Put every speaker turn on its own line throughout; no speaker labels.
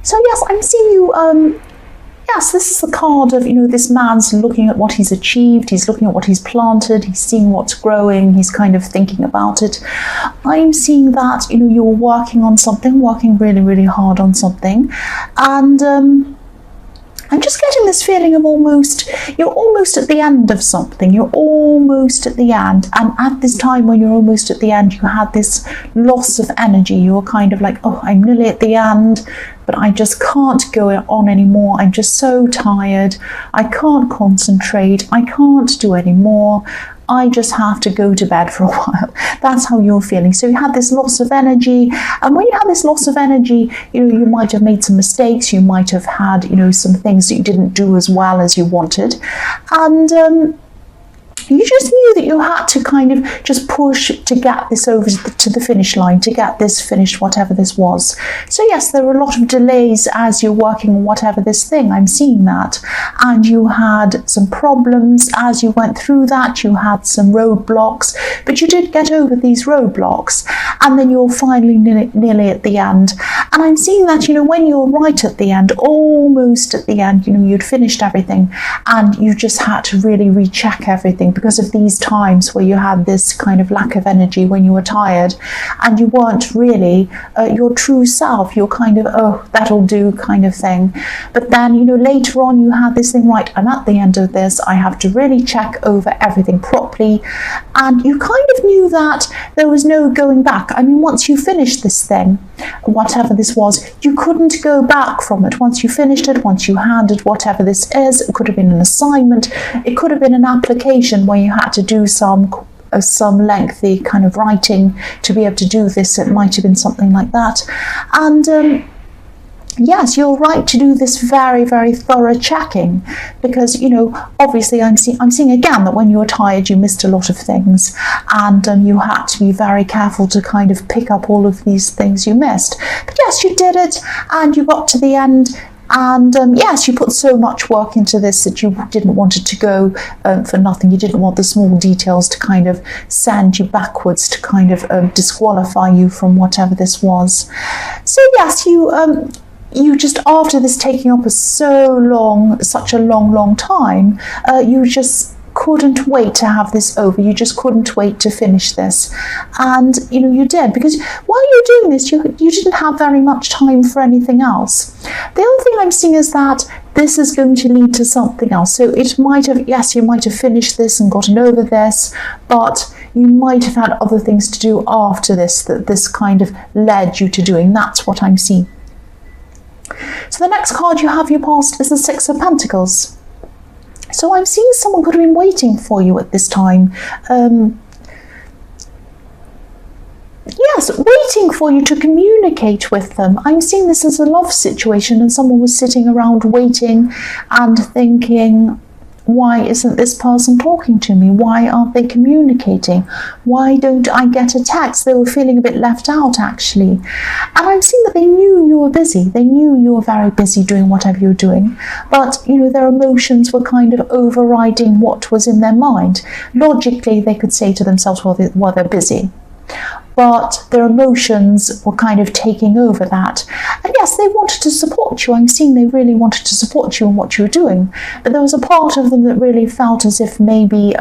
So yes, I'm seeing you, yes, this is the card of, this man's looking at what he's achieved, he's looking at what he's planted, he's seeing what's growing, he's kind of thinking about it. I'm seeing that, you're working on something, working really, really hard on something. And I'm just getting this feeling of you're almost at the end of something. You're almost at the end. And at this time when you're almost at the end, you had this loss of energy. You're kind of like, oh, I'm nearly at the end, but I just can't go on anymore. I'm just so tired. I can't concentrate. I can't do any more. I just have to go to bed for a while. That's how you're feeling. So you had this loss of energy. And when you had this loss of energy, you might have made some mistakes. You might have had, some things that you didn't do as well as you wanted. And you just knew that you had to kind of just push to get this over to the finish line, to get this finished, whatever this was. So yes, there were a lot of delays as you're working on whatever this thing. I'm seeing that. And you had some problems as you went through that. You had some roadblocks, but you did get over these roadblocks. And then you're finally nearly at the end. And I'm seeing that, when you're right at the end, almost at the end, you'd finished everything and you just had to really recheck everything, because of these times where you had this kind of lack of energy, when you were tired and you weren't really your true self. You're kind of, oh, that'll do kind of thing. But then, later on you had this thing, right, I'm at the end of this. I have to really check over everything properly. And you kind of knew that there was no going back. I mean, once you finished this thing, whatever this was, you couldn't go back from it. Once you finished it, once you handed whatever this is, it could have been an assignment, it could have been an application where you had to do some lengthy kind of writing to be able to do this. It might have been something like that. And yes, you're right to do this very, very thorough checking, because, obviously I'm seeing again that when you were tired, you missed a lot of things, and you had to be very careful to kind of pick up all of these things you missed. But yes, you did it, and you got to the end. And yes, you put so much work into this that you didn't want it to go for nothing. You didn't want the small details to kind of send you backwards, to kind of disqualify you from whatever this was. So yes, you just, after this taking up such a long time, you just couldn't wait to have this over. You just couldn't wait to finish this. And you did, because while you're doing this, you didn't have very much time for anything else. The other thing I'm seeing is that this is going to lead to something else. So it might have, yes, you might have finished this and gotten over this, but you might have had other things to do after this that this kind of led you to doing. That's what I'm seeing. So the next card you have your past is the Six of Pentacles. So I'm seeing someone could have been waiting for you at this time. Yes, waiting for you to communicate with them. I'm seeing this as a love situation, and someone was sitting around waiting and thinking, why isn't this person talking to me? Why aren't they communicating? Why don't I get a text? They were feeling a bit left out, actually. And I'm seeing that they knew you were busy. They knew you were very busy doing whatever you were doing. But, their emotions were kind of overriding what was in their mind. Logically, they could say to themselves, well, they're busy. But their emotions were kind of taking over that. And yes, they wanted to support you. I'm seeing they really wanted to support you in what you were doing. But there was a part of them that really felt as if maybe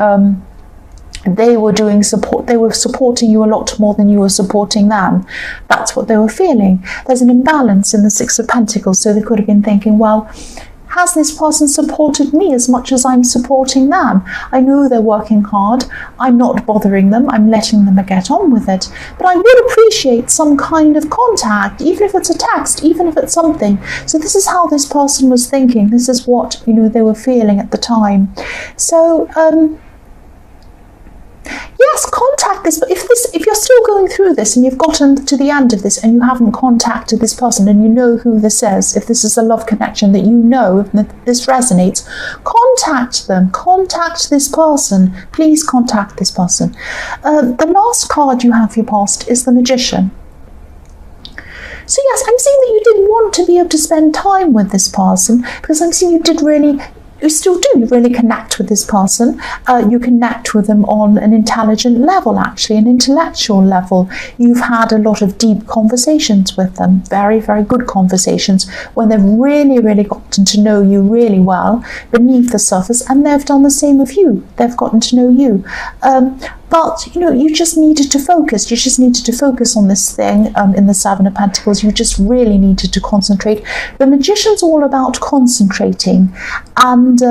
they were supporting you a lot more than you were supporting them. That's what they were feeling. There's an imbalance in the Six of Pentacles. So they could have been thinking, well, has this person supported me as much as I'm supporting them? I know they're working hard. I'm not bothering them. I'm letting them get on with it. But I would appreciate some kind of contact, even if it's a text, even if it's something. So this is how this person was thinking. This is what, they were feeling at the time. So, yes, contact this. But if you're still going through this and you've gotten to the end of this and you haven't contacted this person and you know who this is, if this is a love connection that that this resonates, contact them. Contact this person. Please contact this person. The last card you have for your past is the Magician. So yes, I'm seeing that you did want to be able to spend time with this person, because I'm seeing you did really you still do. You really connect with this person. You connect with them on an intelligent level, actually, an intellectual level. You've had a lot of deep conversations with them, very, very good conversations, when they've really, really gotten to know you really well beneath the surface, and they've done the same with you. They've gotten to know you. But, you just needed to focus. You just needed to focus on this thing in the Seven of Pentacles. You just really needed to concentrate. The Magician's all about concentrating and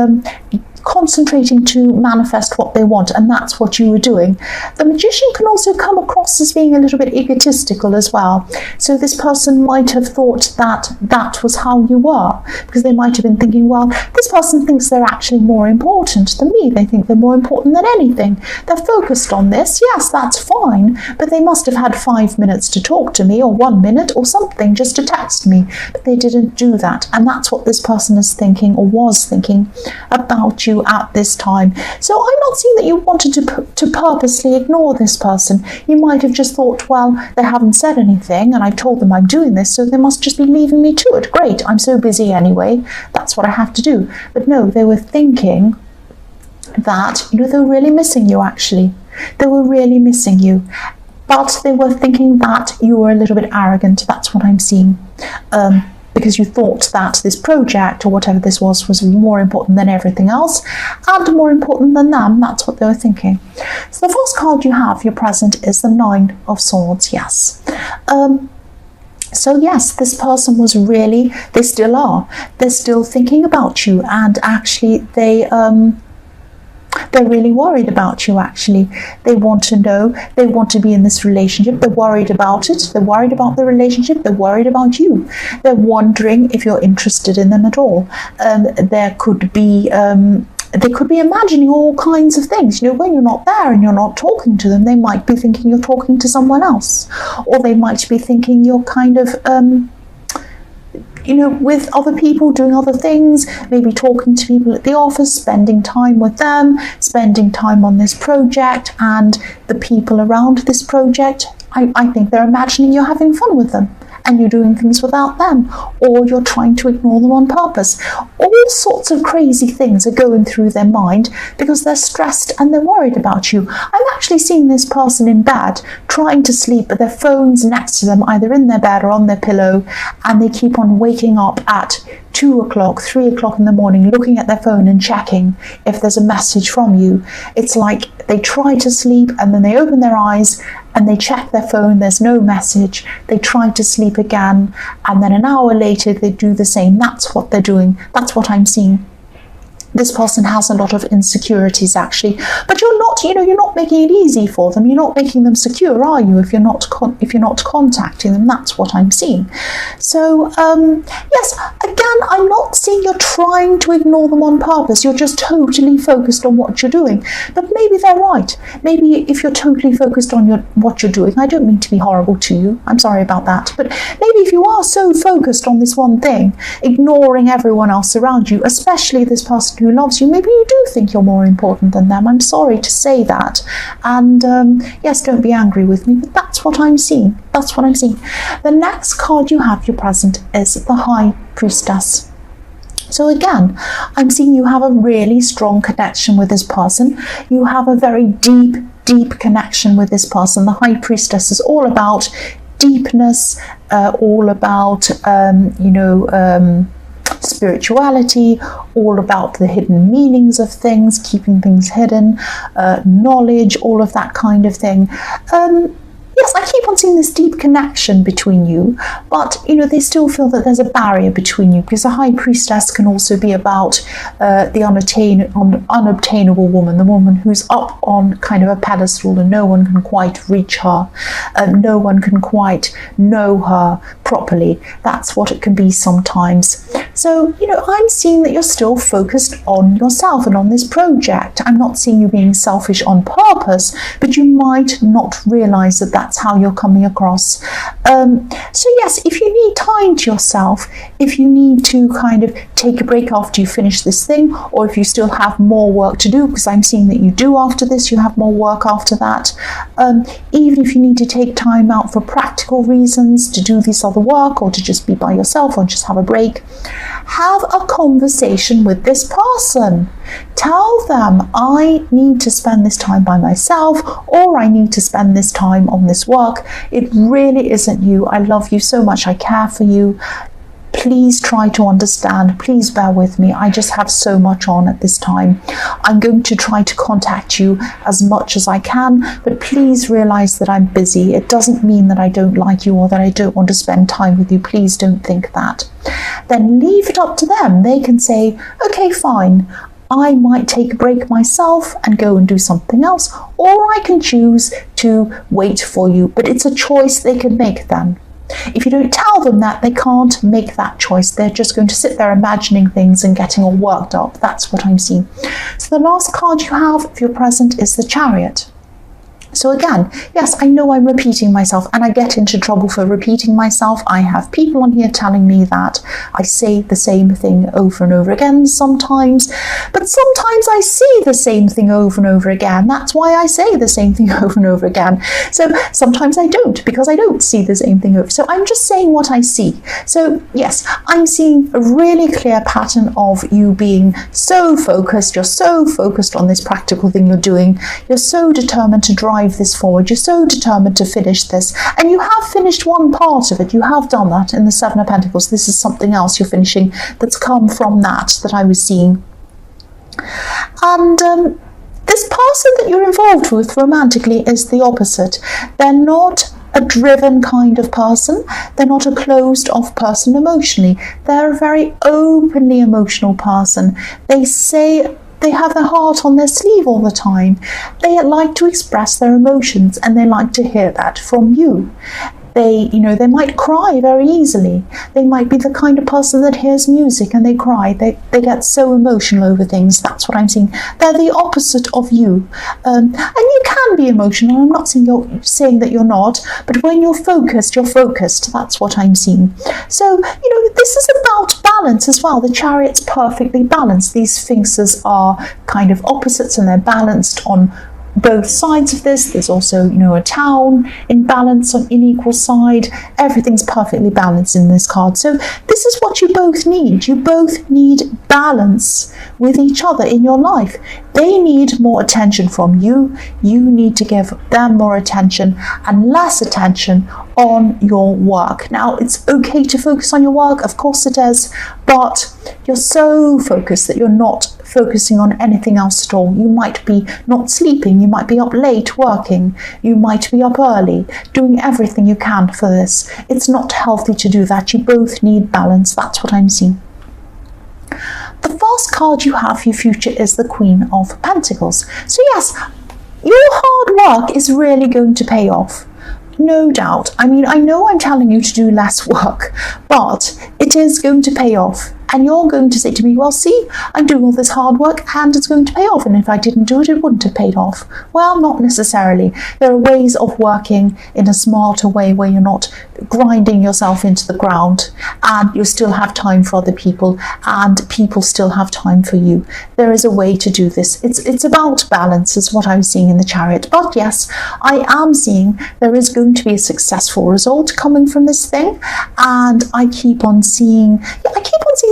concentrating to manifest what they want, and that's what you were doing. The Magician can also come across as being a little bit egotistical as well. So this person might have thought that that was how you were, because they might have been thinking, well, this person thinks they're actually more important than me. They think they're more important than anything. They're focused on this. Yes, that's fine, but they must have had 5 minutes to talk to me, or 1 minute, or something, just to text me. But they didn't do that, and that's what this person is thinking, or was thinking, about you at this time. So I'm not seeing that you wanted to purposely ignore this person. You might have just thought, well, they haven't said anything and I've told them I'm doing this, so they must just be leaving me to it. Great, I'm so busy anyway, that's what I have to do. But no, they were thinking that, they were really missing you, actually. They were really missing you. But they were thinking that you were a little bit arrogant. That's what I'm seeing. Because you thought that this project, or whatever this was more important than everything else, and more important than them. That's what they were thinking. So the first card you have, your present, is the Nine of Swords, yes. So yes, this person was really, they still are, they're still thinking about you, and actually they're really worried about you, actually. They want to know, they want to be in this relationship, they're worried about it, they're worried about the relationship, they're worried about you. They're wondering if you're interested in them at all. They could be imagining all kinds of things. When you're not there and you're not talking to them, they might be thinking you're talking to someone else. Or they might be thinking you're kind of with other people, doing other things, maybe talking to people at the office, spending time with them, spending time on this project and the people around this project. I think they're imagining you're having fun with them and you're doing things without them, or you're trying to ignore them on purpose. All sorts of crazy things are going through their mind because they're stressed and they're worried about you. I'm actually seeing this person in bed trying to sleep, but their phone's next to them, either in their bed or on their pillow, and they keep on waking up at 2 o'clock, 3 o'clock in the morning, looking at their phone and checking if there's a message from you. It's like they try to sleep and then they open their eyes and they check their phone, there's no message. They try to sleep again, and then an hour later they do the same. That's what they're doing. That's what I'm seeing. This person has a lot of insecurities, actually, but you're not making it easy for them. You're not making them secure, are you? If you're not contacting them, that's what I'm seeing. So yes, again, I'm not seeing you're trying to ignore them on purpose. You're just totally focused on what you're doing. But maybe they're right. Maybe if you're totally focused on what you're doing, I don't mean to be horrible to you. I'm sorry about that. But maybe if you are so focused on this one thing, ignoring everyone else around you, especially this person who loves you, maybe you do think you're more important than them. I'm sorry to say that, and yes, don't be angry with me, but that's what I'm seeing. That's what I'm seeing. The next card you have, your present, is the High Priestess. So again, I'm seeing you have a really strong connection with this person. You have a very deep connection with this person. The High Priestess is all about deepness, all about spirituality, all about the hidden meanings of things, keeping things hidden, knowledge, all of that kind of thing. Yes, I keep on seeing this deep connection between you, but they still feel that there's a barrier between you, because a High Priestess can also be about the unobtainable woman, the woman who's up on kind of a pedestal and no one can quite reach her, no one can quite know her properly. That's what it can be sometimes. So, I'm seeing that you're still focused on yourself and on this project. I'm not seeing you being selfish on purpose, but you might not realize that that's how you're coming across. So yes, if you need time to yourself, if you need to kind of take a break after you finish this thing, or if you still have more work to do, because I'm seeing that you do after this, you have more work after that, even if you need to take time out for practical reasons to do this other work, or to just be by yourself or just have a break, Have a conversation with this person. Tell them, I need to spend this time by myself, or I need to spend this time on this work. It really isn't you. I love you so much. I care for you. Please try to understand. Please bear with me. I just have so much on at this time. I'm going to try to contact you as much as I can, but please realize that I'm busy. It doesn't mean that I don't like you or that I don't want to spend time with you. Please don't think that. Then leave it up to them. They can say, okay, fine. I might take a break myself and go and do something else, or I can choose to wait for you. But it's a choice they can make then. If you don't tell them that, they can't make that choice. They're just going to sit there imagining things and getting all worked up. That's what I'm seeing. So the last card you have, if you're present, is the Chariot. So again, yes, I know I'm repeating myself, and I get into trouble for repeating myself. I have people on here telling me that I say the same thing over and over again sometimes, but sometimes I see the same thing over and over again. That's why I say the same thing over and over again. So sometimes I don't, because I don't see the same thing over. So I'm just saying what I see. So yes, I'm seeing a really clear pattern of you being so focused. You're so focused on this practical thing you're doing. You're so determined to drive this forward. You're so determined to finish this, and you have finished one part of it. You have done that in the Seven of Pentacles. This is something else you're finishing that's come from that I was seeing. And this person that you're involved with romantically is the opposite. They're not a driven kind of person. They're not a closed off person emotionally. They're a very openly emotional person. They have their heart on their sleeve all the time. They like to express their emotions, and they like to hear that from you. They might cry very easily. They might be the kind of person that hears music and they cry. They get so emotional over things. That's what I'm seeing. They're the opposite of you. And you can be emotional. I'm not saying that you're not, but when you're focused, you're focused. That's what I'm seeing. So, this is about balance as well. The Chariot's perfectly balanced. These Sphinxes are kind of opposites, and they're balanced on both sides of this. There's also, a town in balance on equal side. Everything's perfectly balanced in this card. So this is what you both need. You both need balance with each other in your life. They need more attention from you. You need to give them more attention and less attention on your work. Now, it's okay to focus on your work, of course it is, but you're so focused that you're not focusing on anything else at all. You might be not sleeping, you might be up late working, you might be up early, doing everything you can for this. It's not healthy to do that. You both need balance. That's what I'm seeing. The first card you have for your future is the Queen of Pentacles. So yes, your hard work is really going to pay off. No doubt. I mean, I know I'm telling you to do less work, but it is going to pay off. And you're going to say to me, well, see, I'm doing all this hard work and it's going to pay off. And if I didn't do it, it wouldn't have paid off. Well, not necessarily. There are ways of working in a smarter way where you're not grinding yourself into the ground, and you still have time for other people, and people still have time for you. There is a way to do this. It's about balance is what I'm seeing in the Chariot. But yes, I am seeing there is going to be a successful result coming from this thing. And I keep on seeing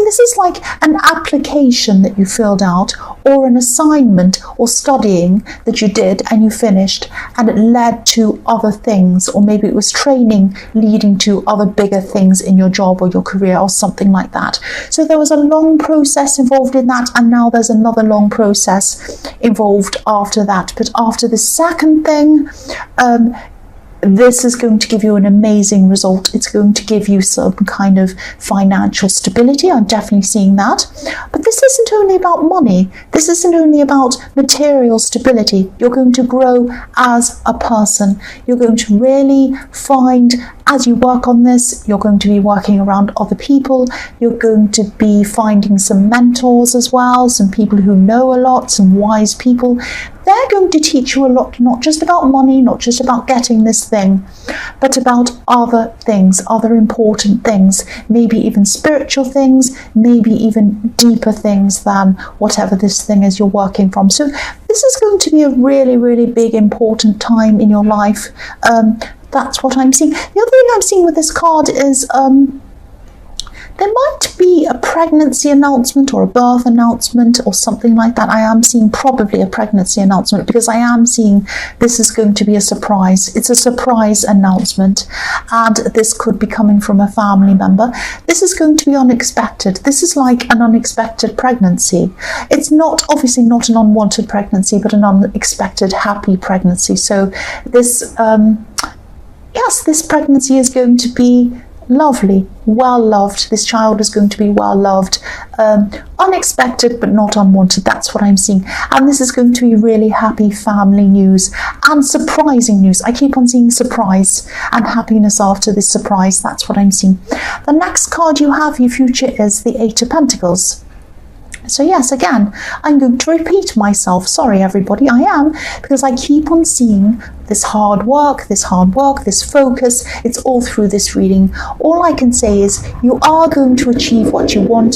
this is like an application that you filled out, or an assignment or studying that you did and you finished, and it led to other things, or maybe it was training leading to other bigger things in your job or your career or something like that. So there was a long process involved in that, and now there's another long process involved after that. But after the second thing, this is going to give you an amazing result. It's going to give you some kind of financial stability. I'm definitely seeing that. But this isn't only about money. This isn't only about material stability. You're going to grow as a person. You're going to really find, as you work on this, you're going to be working around other people. You're going to be finding some mentors as well, some people who know a lot, some wise people. They're going to teach you a lot, not just about money, not just about getting this thing, but about other things, other important things, maybe even spiritual things, maybe even deeper things than whatever this thing is you're working from. So this is going to be a really, really big, important time in your life. That's what I'm seeing. The other thing I'm seeing with this card is there might be a pregnancy announcement or a birth announcement or something like that. I am seeing probably a pregnancy announcement, because I am seeing this is going to be a surprise. It's a surprise announcement, and this could be coming from a family member. This is going to be unexpected. This is like an unexpected pregnancy. It's not, obviously not an unwanted pregnancy, but an unexpected happy pregnancy. So this, yes, this pregnancy is going to be lovely, well loved. This child is going to be well loved, unexpected but not unwanted. That's what I'm seeing. And this is going to be really happy family news and surprising news. I keep on seeing surprise and happiness after this surprise. That's what I'm seeing. The next card you have, your future, is the Eight of Pentacles. So yes, again, I'm going to repeat myself. Sorry, everybody, I am, because I keep on seeing this hard work, this focus. It's all through this reading. All I can say is you are going to achieve what you want.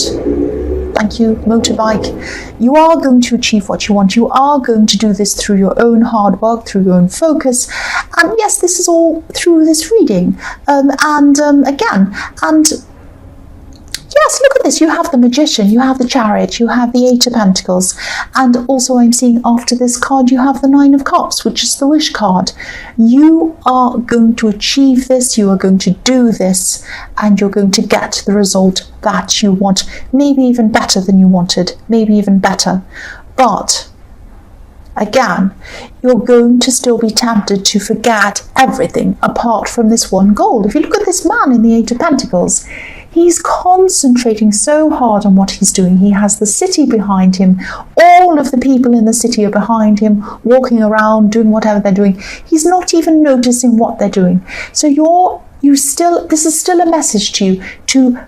Thank you, motorbike. You are going to achieve what you want. You are going to do this through your own hard work, through your own focus. And yes, this is all through this reading. Yes, look at this. You have the Magician, you have the Chariot, you have the Eight of Pentacles. And also I'm seeing after this card, you have the Nine of Cups, which is the wish card. You are going to achieve this, you are going to do this, and you're going to get the result that you want. Maybe even better than you wanted, maybe even better. But again, you're going to still be tempted to forget everything apart from this one goal. If you look at this man in the Eight of Pentacles, he's concentrating so hard on what he's doing. He has the city behind him. All of the people in the city are behind him, walking around, doing whatever they're doing. He's not even noticing what they're doing. So this is still a message to you to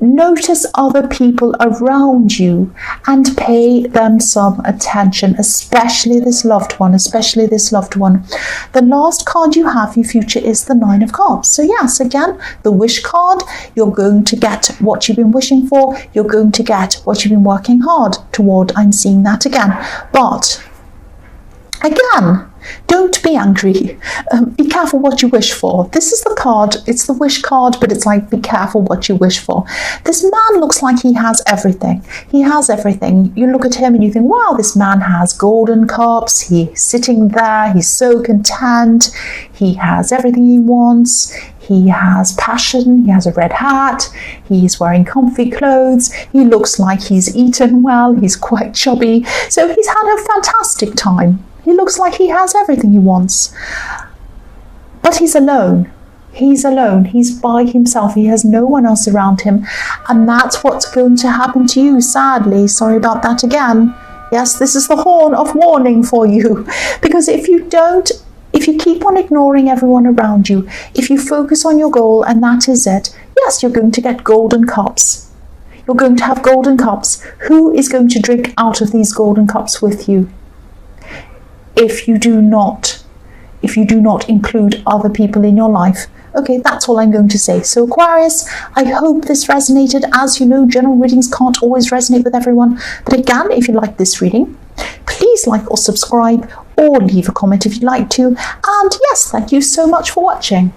notice other people around you and pay them some attention, especially this loved one, The last card you have, your future, is the Nine of Cups. So yes, again, the wish card, you're going to get what you've been wishing for. You're going to get what you've been working hard toward. I'm seeing that again. But again, don't be angry. Be careful what you wish for. This is the card. It's the wish card, but it's like, be careful what you wish for. This man looks like he has everything. He has everything. You look at him and you think, wow, this man has golden cups. He's sitting there. He's so content. He has everything he wants. He has passion. He has a red hat. He's wearing comfy clothes. He looks like he's eaten well. He's quite chubby. So he's had a fantastic time. He looks like he has everything he wants. But he's alone. He's alone. He's by himself. He has no one else around him. And that's what's going to happen to you, sadly. Sorry about that again. Yes, this is the horn of warning for you. Because if you keep on ignoring everyone around you, if you focus on your goal and that is it, yes, you're going to get golden cups. You're going to have golden cups. Who is going to drink out of these golden cups with you? If you do not include other people in your life. Okay, that's all I'm going to say. So Aquarius, I hope this resonated. As you know, general readings can't always resonate with everyone. But again, if you like this reading, please like or subscribe or leave a comment if you'd like to. And yes, thank you so much for watching.